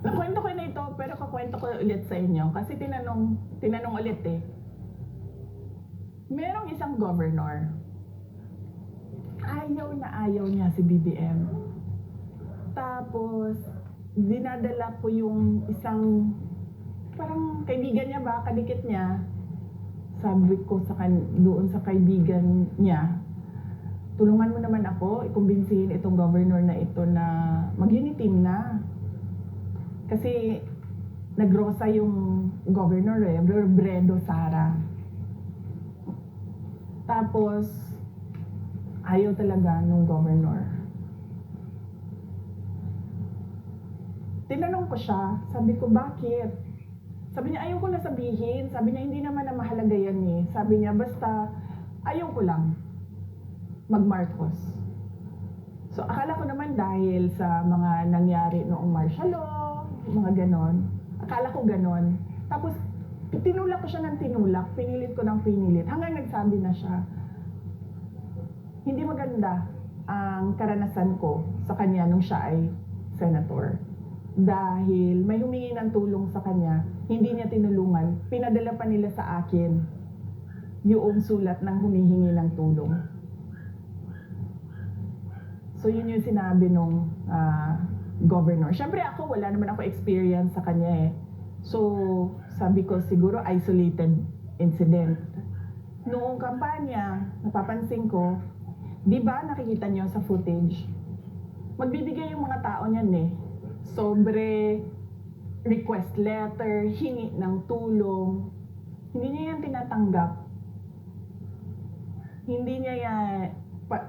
Nakwento ko na ito, pero kukuwento ko ulit sa inyo kasi tinanong ulit, eh. Merong isang governor, ayaw na ayaw niya si BBM. Tapos dinadala ko yung isang parang kaibigan niya ba, kadikit niya. Sabi ko doon sa kaibigan niya, tulungan mo naman ako, ikumbinsihin itong governor na ito na mag-uniteam na. Kasi nagrosa yung governor, Robredo Sara. Tapos ayaw talaga nung governor. Tinanong ko siya, sabi ko, bakit? Sabi niya, ayaw ko na sabihin. Sabi niya, hindi naman na mahalaga yan eh. Sabi niya, basta ayaw ko lang mag-Marcos. So akala ko naman dahil sa mga nangyari noong martial law, mga ganon. Akala ko ganon. Tapos tinulak ko siya ng tinulak, pinilit ko ng pinilit. Hanggang nagsabi na siya, hindi maganda ang karanasan ko sa kanya nung siya ay senator. Dahil may humingi ng tulong sa kanya, hindi niya tinulungan, pinadala pa nila sa akin yung sulat ng humihingi ng tulong. So yun yung sinabi nung governor. Siyempre ako, wala naman ako experience sa kanya eh. So sabi ko siguro isolated incident. Noong kampanya, napapansin ko, di ba nakikita niyo sa footage, magbibigay yung mga tao niyan eh. Sobre request letter, hingi ng tulong, hindi niya yan tinatanggap. Hindi niya yan,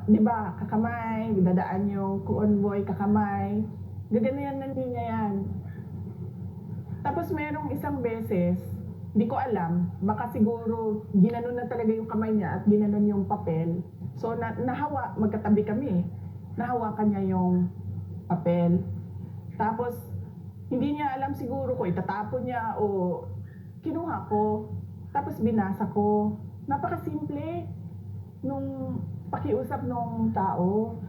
di ba, kakamay, dadaan yung convoy, kakamay, gaganayan na niya yan. Tapos merong isang beses, di ko alam, baka siguro ginanon na talaga yung kamay niya at ginanon yung papel. So nahawa, magkatabi kami, nahawakan niya yung papel. Tapos, hindi niya alam siguro ko itatapon niya o kinuha ko. Tapos binasa ko. Napakasimple nung pakiusap nung tao.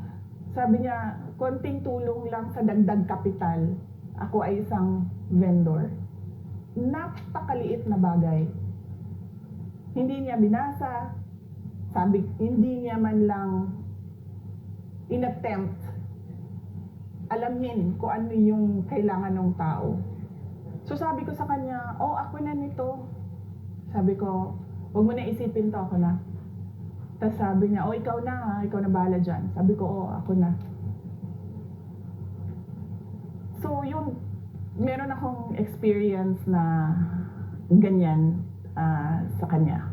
Sabi niya, konting tulong lang sa dagdag kapital. Ako ay isang vendor. Napakaliit na bagay. Hindi niya binasa. Sabi, hindi niya man lang inattempt alamin kung ano yung kailangan ng tao. So sabi ko sa kanya, oh ako na nito. Sabi ko, huwag mo na isipin to, ako na. Tapos sabi niya, oh ikaw na ha, ikaw na bahala dyan. Sabi ko, oh ako na. So yung, meron akong experience na ganyan sa kanya.